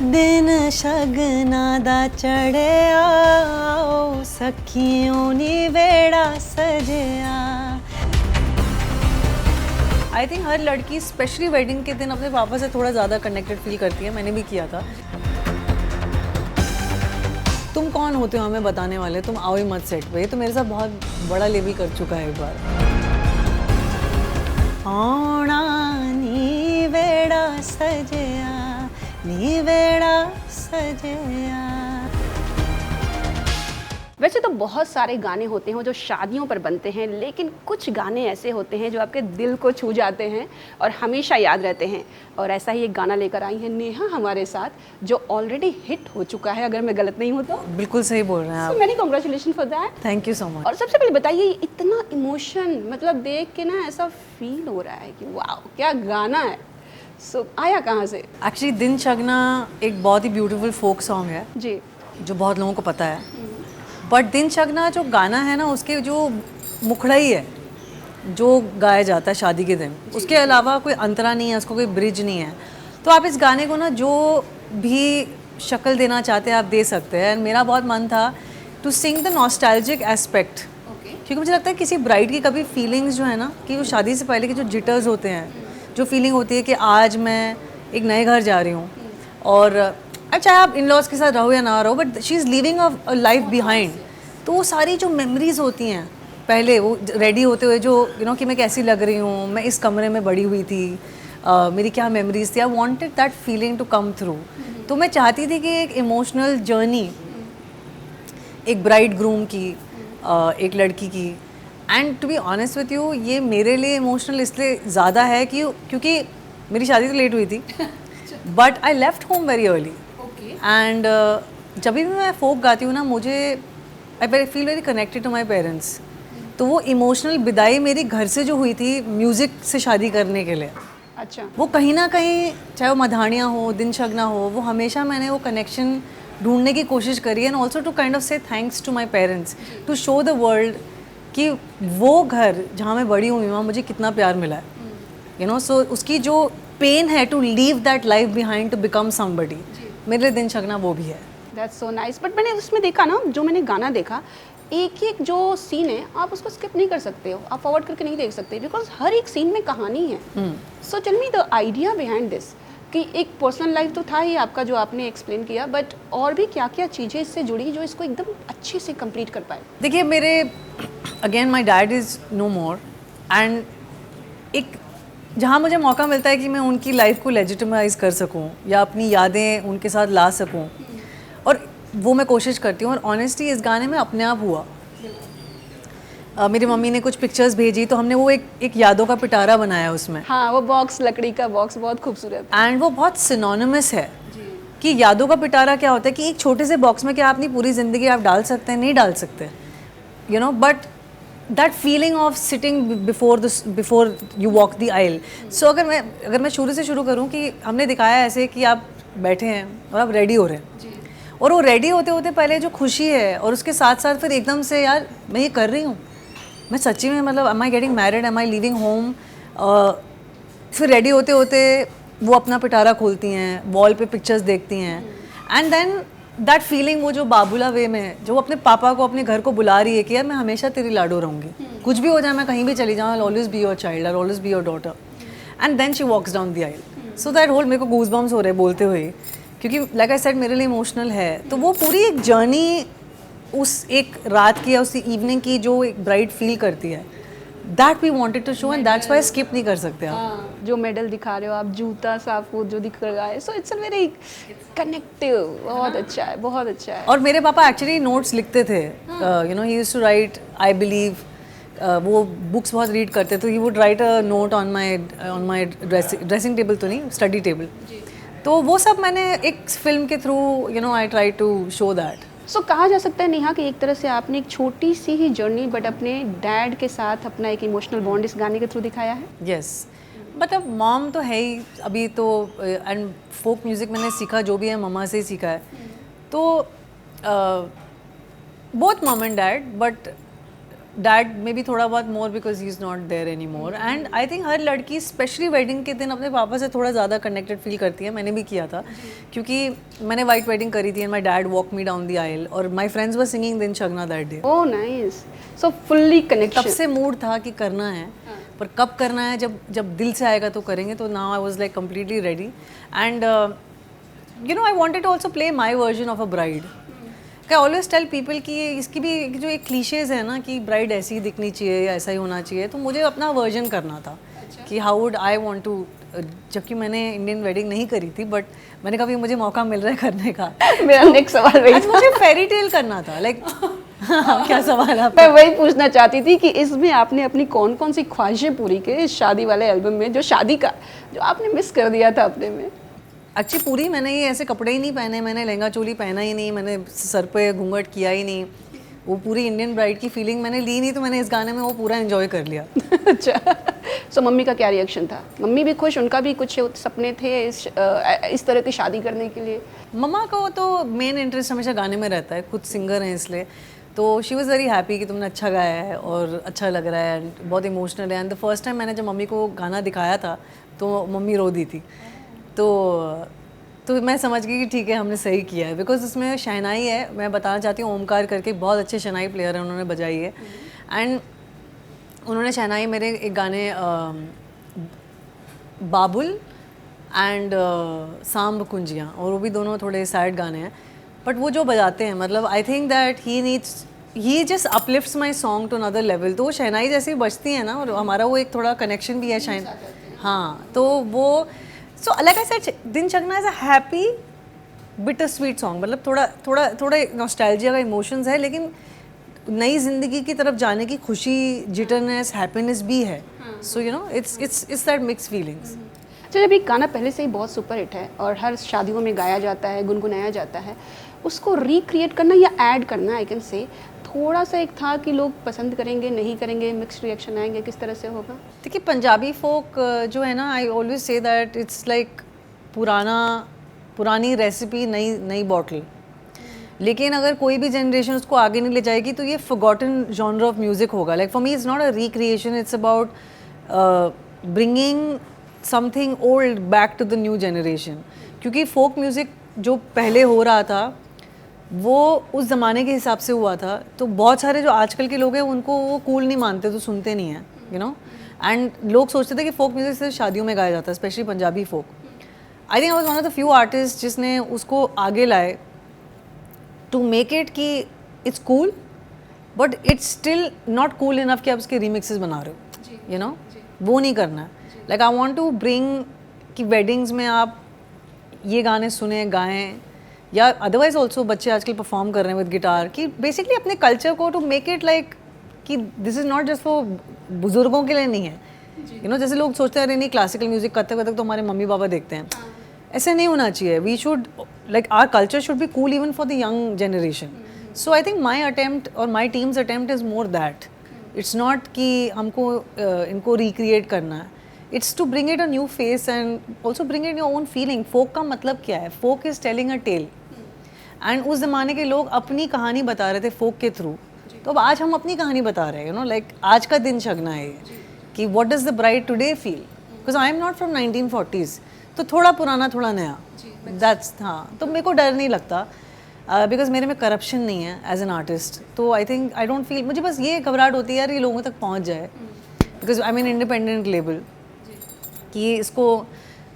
दिन शगना दा चढ़िया सखियों नी वेड़ा सजया। आई थिंक हर लड़की स्पेशली वेडिंग के दिन अपने पापा से थोड़ा ज़्यादा कनेक्टेड फील करती है, मैंने भी किया था। तुम कौन होते हो हमें बताने वाले, तुम आओ ही मत सेट पे। ये तो मेरे साथ बहुत बड़ा लेवल कर चुका है एक बार। आना नी वेड़ा सजया, नी वेड़ा सजया। वैसे तो बहुत सारे गाने होते हैं जो शादियों पर बनते हैं, लेकिन कुछ गाने ऐसे होते हैं जो आपके दिल को छू जाते हैं और हमेशा याद रहते हैं। और ऐसा ही एक गाना लेकर आई है नेहा हमारे साथ, जो ऑलरेडी हिट हो चुका है, अगर मैं गलत नहीं हूँ तो। बिल्कुल सही बोल रहे हैं आप। Many congratulation for that. Thank you so much. और सबसे पहले बताइए, इतना इमोशन मतलब देख के ना ऐसा फील हो रहा है कि वाह क्या गाना है। आया कहाँ से? एक्चुअली दिन शगना एक बहुत ही ब्यूटीफुल फोक सॉन्ग है जी, जो बहुत लोगों को पता है। बट दिन शगना जो गाना है ना, उसके जो मुखड़ा ही है जो गाया जाता है शादी के दिन, उसके अलावा कोई अंतरा नहीं है, उसको कोई ब्रिज नहीं है। तो आप इस गाने को ना जो भी शक्ल देना चाहते हैं आप दे सकते हैं। मेरा बहुत मन था to sing the nostalgic aspect, क्योंकि मुझे लगता है किसी ब्राइड की कभी फीलिंग्स जो है ना, कि वो शादी से पहले के जो जिटर्स होते हैं, जो फीलिंग होती है कि आज मैं एक नए घर जा रही हूँ, और अब चाहे आप इन लॉज के साथ रहो या ना रहो, but she is living a life behind. तो वो सारी जो मेमोरीज होती हैं पहले, वो रेडी होते हुए जो कि मैं कैसी लग रही हूँ, मैं इस कमरे में बड़ी हुई थी, मेरी क्या मेमोरीज थी, I wanted that feeling to come through. तो मैं चाहती थी कि एक इमोशनल जर्नी एक ब्राइड ग्रूम की, एक लड़की की। And to be honest with you, ये मेरे लिए इमोशनल इसलिए ज़्यादा है कि क्योंकि मेरी शादी तो लेट हुई थी, but I left home very early. And जब भी मैं फोक गाती हूँ ना, मुझे I feel very connected to my parents. तो वो इमोशनल विदाई मेरी घर से जो हुई थी म्यूज़िक से शादी करने के लिए, अच्छा, वो कहीं ना कहीं, चाहे वो मधानियाँ हो, दिन शगना हो, वो हमेशा मैंने वो कनेक्शन ढूंढने की कोशिश करी। And also to kind of say thanks to my parents, to show the world कि वो घर जहाँ मैं बड़ी हुई वहाँ मुझे कितना प्यार मिला है। सो उसकी जो पेन है to leave that life behind to become somebody, मेरे लिए दिन शगना वो भी है। That's so nice. बट मैंने उसमें देखा ना, जो मैंने गाना देखा, एक एक जो सीन है आप उसको स्किप नहीं कर सकते हो, आप फॉरवर्ड करके नहीं देख सकते, बिकॉज हर एक सीन में कहानी है। So tell me the idea behind this, कि एक पर्सनल लाइफ तो था ही आपका जो आपने एक्सप्लेन किया, बट और भी क्या क्या चीज़ें इससे जुड़ी जो इसको एकदम अच्छे से कंप्लीट कर पाए? देखिए, मेरे again my dad is no more, and एक जहाँ मुझे मौका मिलता है कि मैं उनकी लाइफ को लेजिटिमाइज कर सकूँ या अपनी यादें उनके साथ ला सकूँ, और वो मैं कोशिश करती हूँ। और ऑनेस्टली इस गाने में अपने आप हुआ। मेरी मम्मी ने कुछ पिक्चर्स भेजी, तो हमने वो एक यादों का पिटारा बनाया उसमें। हाँ, वो बॉक्स, लकड़ी का बॉक्स बहुत खूबसूरत, एंड वो बहुत सिनोनिमस है कि यादों का पिटारा क्या होता है, कि एक छोटे से बॉक्स में क्या अपनी पूरी ज़िंदगी आप डाल सकते हैं? नहीं डाल सकते, but that feeling of sitting before you walk the aisle. So अगर मैं शुरू से शुरू करूँ, कि हमने दिखाया ऐसे कि आप बैठे हैं और आप रेडी हो रहे हैं, और वो रेडी होते होते पहले जो खुशी है, और उसके साथ साथ फिर एकदम से यार मैं ये कर रही हूँ, मैं सच्ची में, मतलब am I getting married, am I living home. फिर रेडी होते होते वो अपना पिटारा खोलती हैं, वॉल पे पिक्चर्स देखती हैं, एंड देन दैट फीलिंग, वो जो बाबुला वे में जो अपने पापा को अपने घर को बुला रही है कि यार मैं हमेशा तेरी लाडो रहूँगी, कुछ भी हो जाए, मैं कहीं भी चली जाऊँ, I always be your child, I always be your daughter. And then she walks down the aisle. So that whole, मेरे को गूज बम्स हो रहे बोलते हुए, क्योंकि लाइक आई सेड मेरे लिए इमोशनल है। तो वो पूरी एक जर्नी उस एक रात की या उस इवनिंग की जो एक ब्राइड फील करती है, that we wanted to show, and that's why skip नहीं कर सकते आप। जो मेडल दिखा रहे हो आप, जूता साफू जो दिख रहा है, so it's a very connective, बहुत अच्छा है, बहुत अच्छा है। और मेरे पापा एक्चुअली नोट्स लिखते थे, he used to write, I believe, वो बुक्स बहुत रीड करते थे, he would write a note on my dressing table, तो नहीं, स्टडी टेबल। तो वो सब मैंने एक फिल्म के through I try to show that. So कहा जा सकता है नेहा कि एक तरह से आपने एक छोटी सी ही जर्नी, बट अपने डैड के साथ अपना एक इमोशनल बॉन्ड इस गाने के थ्रू दिखाया है। यस, मतलब मॉम तो है ही अभी तो, एंड फोक म्यूज़िक मैंने सीखा जो भी है मम्मा से ही सीखा है। तो both mom and dad, but dad में भी थोड़ा बहुत more because he is not there any more and I think हर लड़की स्पेशली वेडिंग के दिन अपने पापा से थोड़ा ज़्यादा कनेक्टेड फील करती है. मैंने भी किया था क्योंकि मैंने वाइट वेडिंग करी थी and my dad walk me down the aisle और माई फ्रेंड्स वर सिंगिंग दिन शगना that day. Oh nice. So fully तब कनेक्शन. से मूड था कि करना है पर कब करना है जब दिल से आएगा तो करेंगे. तो now I was like completely ready and you know I wanted to also play my version of a bride. I always tell people कि इसकी भी जो एक क्लीशेज है ना कि ब्राइड ऐसी ही दिखनी चाहिए या ऐसा ही होना चाहिए. तो मुझे अपना वर्जन करना था कि how would I want to. जबकि मैंने इंडियन वेडिंग नहीं करी थी बट मैंने कहा मुझे मौका मिल रहा है करने का. मेरा नेक्स्ट सवाल वही था. मुझे फेरी टेल करना था लाइक क्या सवाल है मैं वही पूछना चाहती थी कि इसमें आपने अपनी कौन कौन सी ख्वाहिशें पूरी की इस शादी वाले एल्बम में, जो शादी का जो आपने मिस कर दिया था अपने में. अच्छी पूरी मैंने ये ऐसे कपड़े ही नहीं पहने. मैंने लहंगा चोली पहना ही नहीं. मैंने सर पे घूंघट किया ही नहीं. वो पूरी इंडियन ब्राइड की फीलिंग मैंने ली नहीं. तो मैंने इस गाने में वो पूरा एंजॉय कर लिया. अच्छा. सो मम्मी का क्या रिएक्शन था? मम्मी भी खुश, उनका भी कुछ सपने थे इस तरह की शादी करने के लिए? मम्मा को तो मेन इंटरेस्ट हमेशा गाने में रहता है. खुद सिंगर हैं इसलिए. तो शी वॉज़ वेरी हैप्पी कि तुमने अच्छा गाया है और अच्छा लग रहा है एंड बहुत इमोशनल है. एंड द फर्स्ट टाइम मैंने जब मम्मी को गाना दिखाया था तो मम्मी रो दी थी. तो मैं समझ गई कि ठीक है हमने सही किया है बिकॉज उसमें शहनाई है. मैं बताना चाहती हूँ ओमकार करके बहुत अच्छे शहनाई प्लेयर हैं, उन्होंने बजाई है. एंड उन्होंने शहनाई मेरे एक गाने बाबुल एंड सांब कुंजियाँ, और वो भी दोनों थोड़े सैड गाने हैं. बट वो जो बजाते हैं मतलब I think that he just uplifts my song to another level. तो वो शहनाई जैसी बजती है ना और हमारा वो एक थोड़ा कनेक्शन भी है शायद. हाँ तो वो सो लाइक आई सेड दिन शगना is a happy bitter sweet song. मतलब थोड़ा नॉस्टैल्जिया का इमोशंस है लेकिन नई जिंदगी की तरफ जाने की खुशी, जिटरनेस, हैप्पीनेस भी है. So you know it's that mix feelings. तो जब एक गाना पहले से ही बहुत सुपर हिट है और हर शादियों में गाया जाता है, गुनगुनाया जाता है, उसको रिक्रिएट करना या ऐड करना आई कैन से थोड़ा सा एक था कि लोग पसंद करेंगे नहीं करेंगे, मिक्स्ड रिएक्शन आएंगे, किस तरह से होगा? देखिए पंजाबी फोक जो है ना, I always say that it's like पुरानी रेसिपी नई बॉटल. लेकिन अगर कोई भी जनरेशन उसको आगे नहीं ले जाएगी तो ये फॉरगॉटन जॉनर ऑफ म्यूज़िक होगा. Like for me it's not a recreation, it's about bringing something old back to the new generation. क्योंकि फोक म्यूज़िक जो पहले हो रहा था वो उस ज़माने के हिसाब से हुआ था. तो बहुत सारे जो आजकल के लोग हैं उनको वो कूल नहीं मानते, तो सुनते नहीं हैं यू नो. एंड लोग सोचते थे कि फोक म्यूज़िक सिर्फ शादियों में गाया जाता है, specially Punjabi folk. I think I was one of the few artist जिसने उसको आगे लाए टू मेक इट कि it's cool but it's still not cool enough कि आप उसके रीमिक्सेस बना रहे हो यू नो. वो नहीं करना है. Like I want to bring कि वेडिंग्स में आप ये गाने सुने गाएं या अदरवाइज ऑल्सो बच्चे आजकल परफॉर्म कर रहे हैं विद गिटार, कि बेसिकली अपने कल्चर को टू मेक इट लाइक कि this is not just for बुजुर्गों के लिए नहीं है यू नो. जैसे लोग सोचते हैं अरे नहीं क्लासिकल म्यूज़िक करते करते तो हमारे मम्मी पापा देखते हैं. ऐसे नहीं होना चाहिए. We should like our culture should be cool even for the young generation. So I think my attempt और my team's attempt is more that. It's not कि हमको इनको रिक्रिएट करना है. It's to bring it a new face and also bring it your own feeling. Folk का मतलब क्या है? Folk is telling a tale. And उस ज़माने के लोग अपनी कहानी बता रहे थे फोक के थ्रू. तो अब आज हम अपनी कहानी बता रहे हैं यू नो. लाइक आज का दिन शगना है कि what does the bride today feel, because I am not from 1940s. तो थोड़ा पुराना थोड़ा नया, दैट्स. हाँ तो मेरे को डर नहीं लगता बिकॉज मेरे में करप्शन नहीं है एज एन आर्टिस्ट. तो I think I don't feel, मुझे बस ये घबराहट होती है यार ये लोगों तक पहुँच जाए because I mean independent label कि इसको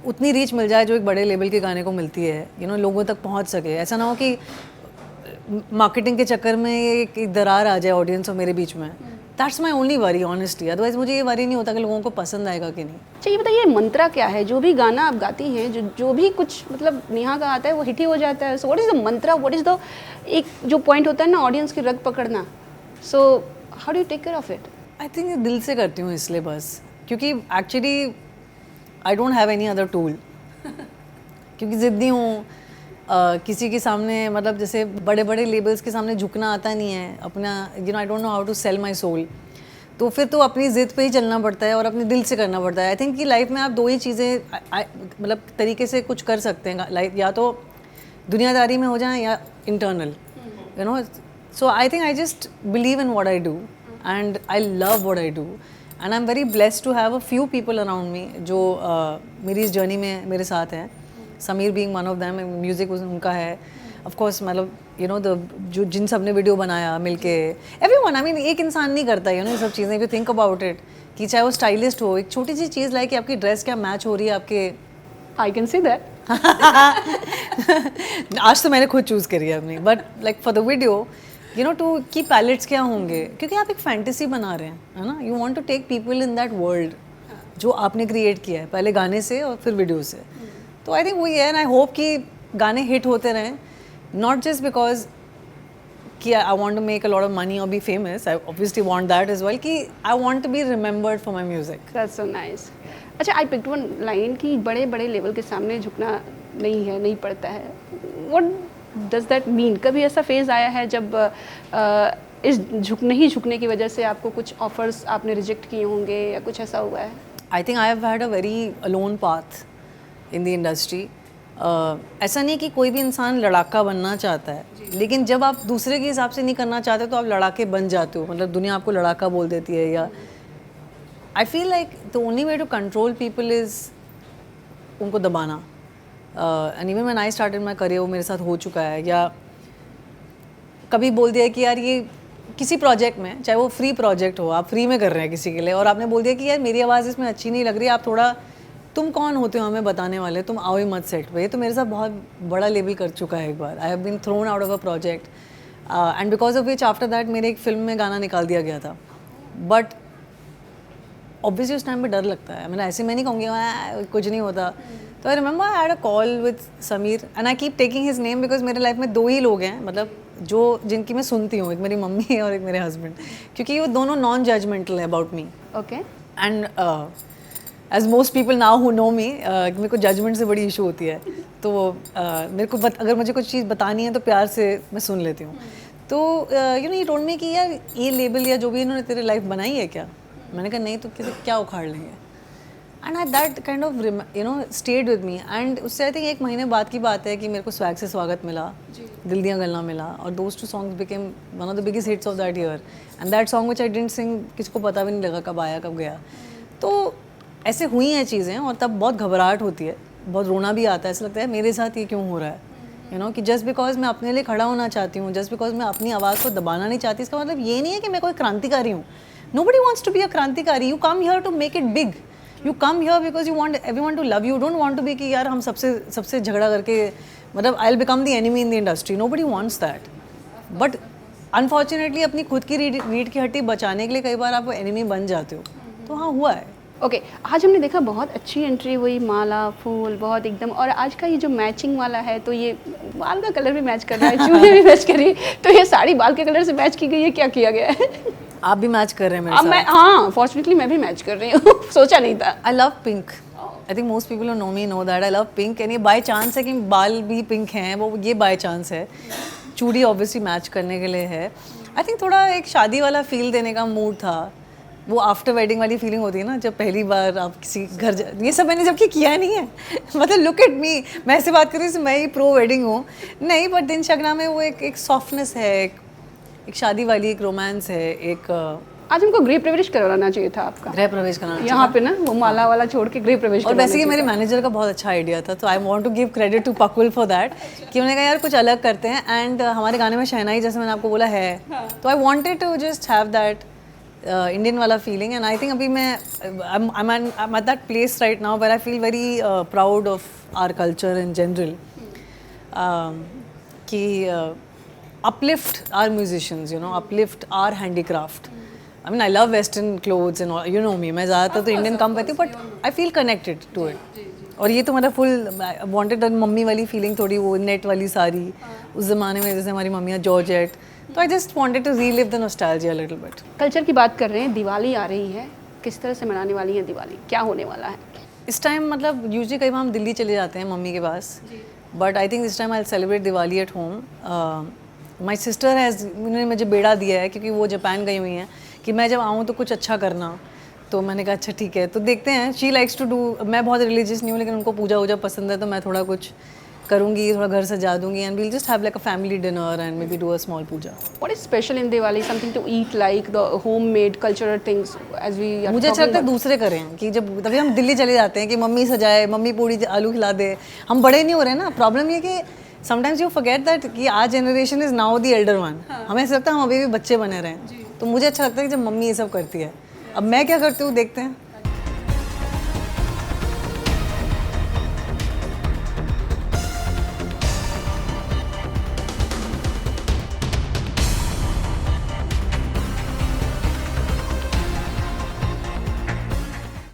उतनी रीच मिल जाए जो एक बड़े लेवल के गाने को मिलती है यू नो. लोगों तक पहुंच सके. ऐसा ना हो कि मार्केटिंग के चक्कर में एक दरार आ जाए ऑडियंस और मेरे बीच में. That's my only worry honestly. Otherwise मुझे ये वरी नहीं होता कि लोगों को पसंद आएगा कि नहीं. अच्छा ये बताइए मंत्रा क्या है? जो भी गाना आप गाती हैं, जो भी कुछ मतलब नेहा का आता है वो हिट ही हो जाता है. So what is the Mantra? What is the एक जो पॉइंट होता है ना ऑडियंस की रग पकड़ना. So how do you take care of it? I think ये दिल से करती हूँ इसलिए बस, क्योंकि actually I don't have any other tool. क्योंकि ज़िद्दी हूँ. किसी के सामने मतलब जैसे बड़े बड़े लेबल्स के सामने झुकना आता नहीं है अपना you know. I don't know how to sell my soul. तो फिर तो अपनी ज़िद पे ही चलना पड़ता है और अपने दिल से करना पड़ता है. आई थिंक कि लाइफ में आप दो ही चीज़ें मतलब तरीके से कुछ कर सकते हैं लाइफ, या तो दुनियादारी में हो जाए या internal you know. So I think I just believe in what I do and I love what I do and I am very blessed to have a few people around me जो मेरी इस जर्नी में मेरे साथ हैं. Sameer being one of them, music उनका है ऑफ कोर्स. मतलब यू नो द जो जिन सब ने वीडियो बनाया मिलके, एवरीवन. आई मीन एक इंसान नहीं करता यू नो ये सब चीज़ें. If you think about it कि चाहे वो स्टाइलिस्ट हो, एक छोटी सी चीज़ लाइक कि आपकी ड्रेस क्या मैच हो रही है आपके. I can see that. आज तो मैंने खुद चूज़ करी है अपनी, but like for the video you know two key palettes क्या होंगे, क्योंकि आप एक फैंटेसी बना रहे हैं है ना. You want to take people in that world जो आपने क्रिएट किया है पहले गाने से और फिर वीडियो से. तो आई थिंक वही है एंड आई होप कि गाने हिट होते रहें, नॉट जस्ट बिकॉज कि I want to make a lot of money और be famous. I obviously want that as well कि I want to be remembered for my music. That's so nice. अच्छा, I picked one line कि बड़े बड़े level के सामने झुकना नहीं पड़ता है. What does that mean? कभी ऐसा फेज आया है जब इस झुकने की वजह से आपको कुछ ऑफर्स आपने रिजेक्ट किए होंगे या कुछ ऐसा हुआ है? आई think I have had a very alone path in the industry. ऐसा नहीं कि कोई भी इंसान लड़ाका बनना चाहता है, लेकिन जब आप दूसरे के हिसाब से नहीं करना चाहते तो आप लड़ाके बन जाते हो. मतलब दुनिया आपको लड़ाका बोल देती है. या I feel like the only way to control people is उनको दबाना. And even when I started my career वो मेरे साथ हो चुका है. या कभी बोल दिया कि यार ये किसी प्रोजेक्ट में, चाहे वो फ्री प्रोजेक्ट हो, आप फ्री में कर रहे हैं किसी के लिए, और आपने बोल दिया कि यार मेरी आवाज़ इसमें अच्छी नहीं लग रही, आप थोड़ा, तुम कौन होते हो हमें बताने वाले, तुम आओ ही मत सेट पे. ये तो मेरे साथ बहुत बड़ा लेवल कर चुका है एक बार. I have been thrown out of a project and because of which after that मेरे एक फिल्म में गाना निकाल दिया गया था. बट ऑब्वियसली उस टाइम पे डर लगता है. मैंने ऐसे मैं नहीं कहूँगी कुछ नहीं होता. तो I remember I had a call with Sameer and I keep taking his name because मेरे लाइफ में दो ही लोग हैं मतलब जो जिनकी मैं सुनती हूँ. एक मेरी मम्मी है और एक मेरे हस्बैंड, क्योंकि वो दोनों नॉन जजमेंटल है about me. Okay. And as most people now who know me, मेरे को जजमेंट से बड़ी इशू होती है. तो मेरे को अगर मुझे कुछ चीज़ बतानी है तो प्यार से मैं सुन लेती हूँ. तो यू नो ये टोल्ड मी कि यार ये लेबल या जो भी इन्होंने तेरे लाइफ बनाई है क्या. मैंने कहा नहीं, तो क्या उखाड़ लेंगे. And I that kind of you know stayed with me. And उससे आई थिंक एक महीने बाद की बात है कि मेरे को स्वैग से स्वागत मिला, दिल दिया गल्ला मिला, और those two songs became one of the biggest hits of that year. And that song which I didn't sing, किसी को पता भी नहीं लगा कब आया कब गया. तो ऐसे हुई हैं चीज़ें और तब बहुत घबराहट होती है, बहुत रोना भी आता है. ऐसा लगता है मेरे साथ ये क्यों हो रहा है. यू नो कि जस्ट बिकॉज मैं अपने लिए खड़ा होना चाहती हूँ, जस्ट बिकॉज मैं अपनी आवाज़ को दबाना नहीं चाहती, इसका मतलब ये नहीं है कि मैं कोई क्रांतिकारी हूँ. Nobody wants to be a क्रांतिकारी. You come here to make it big. You come here because you want everyone to love you. You don't want to be कि यार हम सबसे झगड़ा करके मतलब I'll become the enemy in the industry. Nobody wants that. But unfortunately अपनी खुद की रीढ़ की हड्डी बचाने के लिए कई बार आप एनिमी बन जाते हो. तो हाँ हुआ है. ओके. आज हमने देखा बहुत अच्छी एंट्री हुई, माला फूल बहुत एकदम, और आज का ये जो मैचिंग वाला है, तो ये बाल का कलर भी मैच कर रहा है, चूड़ियाँ भी मैच कर रही है, तो ये साड़ी बाल के कलर से मैच की गई है, क्या किया गया है? आप भी मैच कर रहे हैं मेरे अब साथ. मैं, हाँ, फॉर्चुनेटली मैं भी मैच कर रही हूँ. सोचा नहीं था. I love pink. I think most people know me know that I love pink. And ये बाय चांस है कि बाल भी पिंक हैं, वो ये बाय चांस है. चूड़ी ऑब्वियसली मैच करने के लिए है. आई थिंक थोड़ा एक शादी वाला फील देने का मूड था. वो आफ्टर वेडिंग वाली फीलिंग होती है ना, जब पहली बार आप किसी घर ये सब मैंने जबकि किया नहीं है. मतलब लुक एट मी, मैं ऐसे बात कर रही हूँ मैं ही प्रो वेडिंग हूँ नहीं, बट दिन शगना में वो एक सॉफ्टनेस है, एक शादी वाली एक रोमांस है. एक आज हमको गृह प्रवेश करवाना चाहिए था आपका. गृह प्रवेश कराना यहाँ पे ना वो माला वाला छोड़ के गृह प्रवेश. और वैसे ही मेरे मैनेजर का बहुत अच्छा आइडिया था, तो I want to give credit to पकुल फॉर दैट कि उन्होंने कहा यार कुछ अलग करते हैं. एंड हमारे गाने में शहनाई जैसे मैंने आपको बोला है, तो I wanted to just have that Indian वाला फीलिंग. एंड आई थिंक अभी मैं at that place right now where I feel very proud of our culture in general, कि uplift our musicians, you know, uplift our handicraft. I mean, I love Western clothes and all, you know me. मैं ज़्यादातर तो Indian कम पहनती हूँ, but I feel connected to it. और ये तो मेरा फुल वांटेड मम्मी वाली फीलिंग, थोड़ी वो नेट वाली साड़ी उस ज़माने में जैसे हमारी मम्मियाँ जॉर्जेट. तो I just wanted to relive the nostalgia a little bit. Culture की बात कर रहे हैं, दिवाली आ रही है, किस तरह से मनाने वाली है दिवाली, क्या होने वाला है इस टाइम? मतलब यूजुअली कई बार हम दिल्ली चले जाते हैं मम्मी के पास, but I think this time I will celebrate Diwali at home. My sister has, उन्होंने मुझे बेड़ा दिया है क्योंकि वो जापान गई हुई हैं कि मैं जब आऊँ तो कुछ अच्छा करना. तो मैंने कहा अच्छा ठीक है, तो देखते हैं. शी लाइक्स टू डू, मैं बहुत रिलीजियस नहीं हूँ लेकिन उनको पूजा वूजा पसंद है, तो मैं थोड़ा कुछ करूँगी, थोड़ा घर सजा दूँगी and we'll just have like a family dinner and maybe do a small puja. What is special in Diwali? Something to eat like the homemade cultural things as we are मुझे अच्छा talking लगता है about. दूसरे करें कि जब तभी हम दिल्ली चले जाते हैं कि मम्मी सजाए, मम्मी पूड़ी आलू खिला दे, हम बड़े नहीं हो रहे ना। प्रॉब्लम ये कि समटाइम्स यू फॉरगेट दैट कि आज generation is now the Elder one, हमें ऐसा लगता है हम अभी भी बच्चे बने रहें। तो मुझे अच्छा लगता है कि जब मम्मी ये सब करती है। अब मैं क्या करती हूँ देखते हैं।